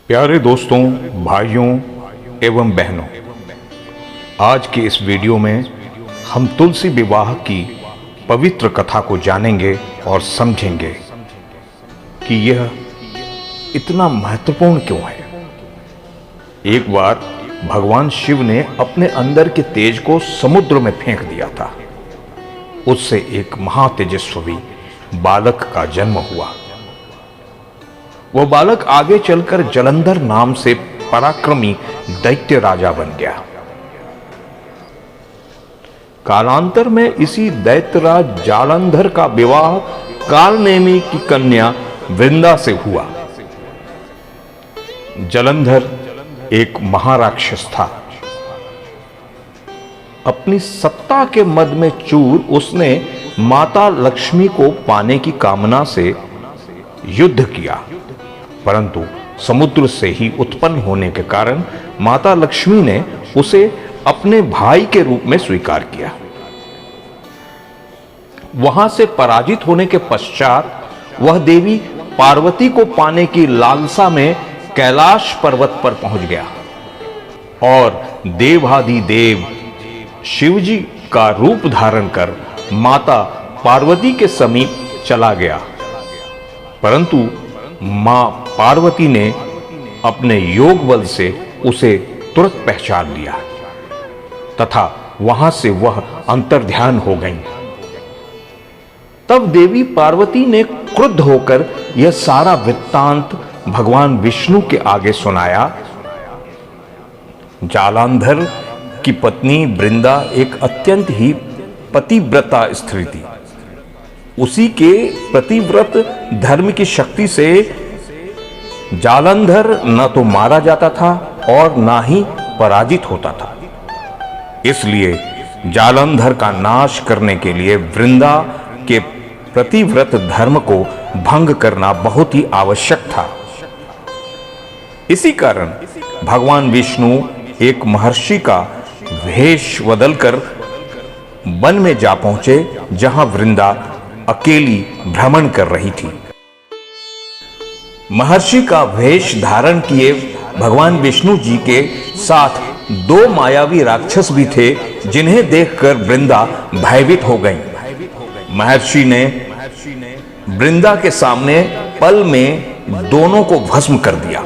प्यारे दोस्तों, भाइयों एवं बहनों, आज की इस वीडियो में हम तुलसी विवाह की पवित्र कथा को जानेंगे और समझेंगे कि यह इतना महत्वपूर्ण क्यों है। एक बार भगवान शिव ने अपने अंदर के तेज को समुद्र में फेंक दिया था। उससे एक महातेजस्वी बालक का जन्म हुआ। वह बालक आगे चलकर जालंधर नाम से पराक्रमी दैत्य राजा बन गया। कालांतर में इसी दैत्यराज जालंधर का विवाह कालनेमी की कन्या वृंदा से हुआ। जालंधर एक महाराक्षस था। अपनी सत्ता के मद में चूर उसने माता लक्ष्मी को पाने की कामना से युद्ध किया, परंतु समुद्र से ही उत्पन्न होने के कारण माता लक्ष्मी ने उसे अपने भाई के रूप में स्वीकार किया। वहां से पराजित होने के पश्चात वह देवी पार्वती को पाने की लालसा में कैलाश पर्वत पर पहुंच गया और देवाधिदेव शिवजी का रूप धारण कर माता पार्वती के समीप चला गया, परंतु मां पार्वती ने अपने योग बल से उसे तुरंत पहचान लिया तथा वहां से वह अंतर्ध्यान हो गई। तब देवी पार्वती ने क्रुद्ध होकर यह सारा वृत्तांत भगवान विष्णु के आगे सुनाया। जालंधर की पत्नी वृंदा एक अत्यंत ही पतिव्रता स्त्री थी। उसी के प्रतिव्रत धर्म की शक्ति से जालंधर न तो मारा जाता था और ना ही पराजित होता था। इसलिए जालंधर का नाश करने के लिए वृंदा के प्रतिव्रत धर्म को भंग करना बहुत ही आवश्यक था। इसी कारण भगवान विष्णु एक महर्षि का वेश बदलकर वन में जा पहुंचे, जहां वृंदा अकेली भ्रमण कर रही थी। महर्षि का वेश धारण किए भगवान विष्णु जी के साथ दो मायावी राक्षस भी थे, जिन्हें देखकर वृंदा भयभीत हो गई। महर्षि ने वृंदा के सामने पल में दोनों को भस्म कर दिया।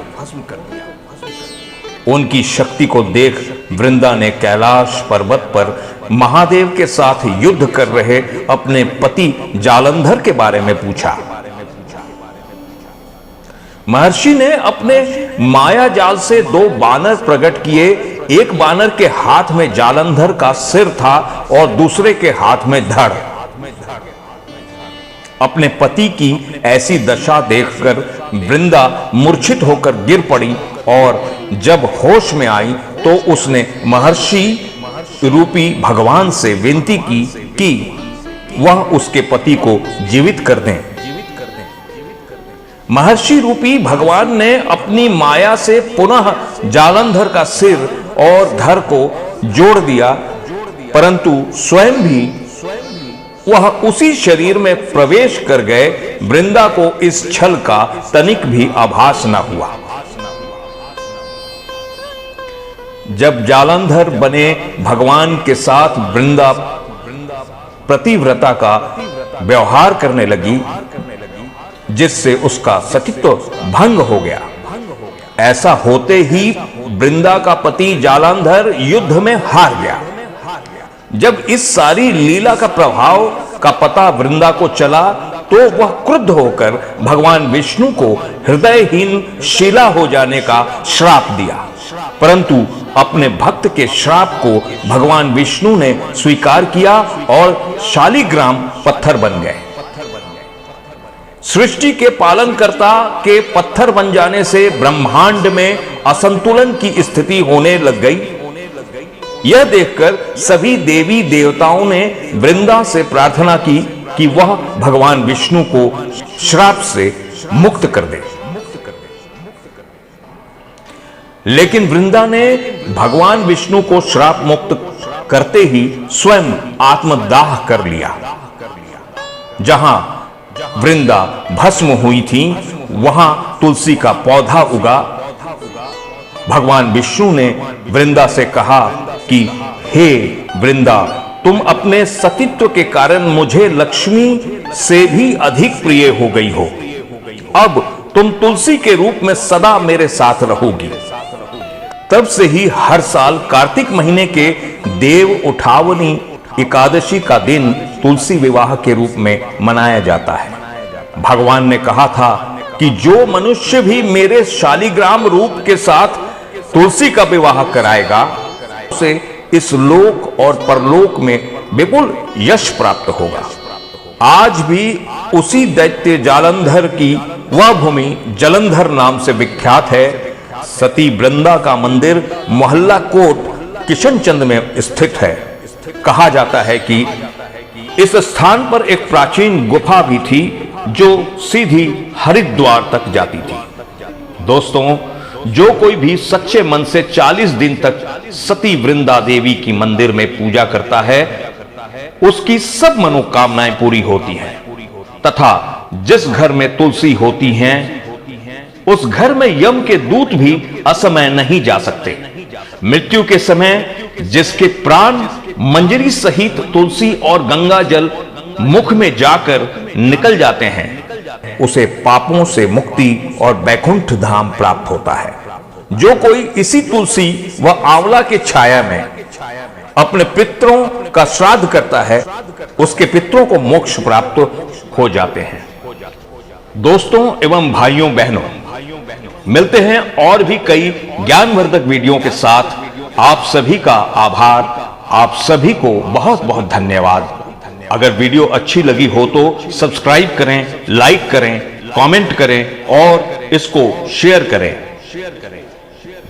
उनकी शक्ति को देख वृंदा ने कैलाश पर्वत पर महादेव के साथ युद्ध कर रहे अपने पति जालंधर के बारे में पूछा। महर्षि ने अपने माया जाल से दो बानर प्रकट किए। एक बानर के हाथ में जालंधर का सिर था और दूसरे के हाथ में धड़। अपने पति की ऐसी दशा देखकर वृंदा मूर्छित होकर गिर पड़ी और जब होश में आई तो उसने महर्षि रूपी भगवान से विनती की कि वह उसके पति को जीवित कर दें। महर्षि रूपी भगवान ने अपनी माया से पुनः जालंधर का सिर और धड़ को जोड़ दिया, परंतु स्वयं भी वह उसी शरीर में प्रवेश कर गए। वृंदा को इस छल का तनिक भी आभास न हुआ। जब जालंधर बने भगवान के साथ वृंदा प्रतिव्रता का व्यवहार करने लगी, जिससे उसका सतीत्व भंग हो गया। ऐसा होते ही वृंदा का पति जालंधर युद्ध में हार गया। जब इस सारी लीला का प्रभाव का पता वृंदा को चला तो वह क्रुद्ध होकर भगवान विष्णु को हृदयहीन शिला हो जाने का श्राप दिया, परंतु अपने भक्त के श्राप को भगवान विष्णु ने स्वीकार किया और शालिग्राम पत्थर बन गए। सृष्टि के पालनकर्ता के पत्थर बन जाने से ब्रह्मांड में असंतुलन की स्थिति होने लग गई। यह देखकर सभी देवी देवताओं ने वृंदा से प्रार्थना की कि वह भगवान विष्णु को श्राप से मुक्त कर दे, लेकिन वृंदा ने भगवान विष्णु को श्राप मुक्त करते ही स्वयं आत्मदाह कर लिया। जहां वृंदा भस्म हुई थी, वहां तुलसी का पौधा उगा भगवान विष्णु ने वृंदा से कहा कि हे वृंदा, तुम अपने सतीत्व के कारण मुझे लक्ष्मी से भी अधिक प्रिय हो गई हो। अब तुम तुलसी के रूप में सदा मेरे साथ रहोगी। तब से ही हर साल कार्तिक महीने के देव उठावनी एकादशी का दिन तुलसी विवाह के रूप में मनाया जाता है। भगवान ने कहा था कि जो मनुष्य भी मेरे शालिग्राम रूप के साथ तुलसी का विवाह कराएगा उसे इस लोक और परलोक में विपुल यश प्राप्त होगा। आज भी उसी दैत्य जालंधर की वह भूमि जलंधर नाम से विख्यात है। सती वृंदा का मंदिर मोहल्ला कोट किशनचंद में स्थित है। कहा जाता है कि इस स्थान पर एक प्राचीन गुफा भी थी जो सीधी हरिद्वार तक जाती थी। दोस्तों, जो कोई भी सच्चे मन से 40 दिन तक सती वृंदा देवी की मंदिर में पूजा करता है उसकी सब मनोकामनाएं पूरी होती हैं तथा जिस घर में तुलसी होती हैं उस घर में यम के दूत भी असमय नहीं जा सकते। मृत्यु के समय जिसके प्राण मंजरी सहित तुलसी और गंगा जल मुख में जाकर निकल जाते हैं उसे पापों से मुक्ति और बैकुंठ धाम प्राप्त होता है। जो कोई इसी तुलसी व आंवला के छाया में अपने पितरों का श्राद्ध करता है उसके पितरों को मोक्ष प्राप्त हो जाते हैं। दोस्तों एवं भाइयों बहनों, मिलते हैं और भी कई ज्ञानवर्धक वीडियो के साथ। आप सभी का आभार, आप सभी को बहुत बहुत धन्यवाद। अगर वीडियो अच्छी लगी हो तो सब्सक्राइब करें, लाइक करें, कमेंट करें और इसको शेयर करें।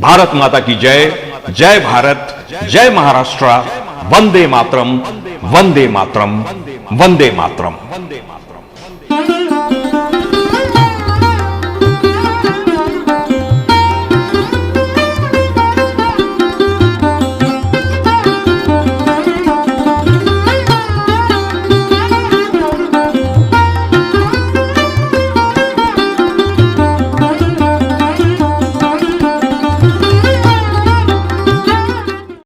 भारत माता की जय। जय भारत, जय महाराष्ट्र। वंदे मातरम, वंदे मातरम, वंदे मातरम।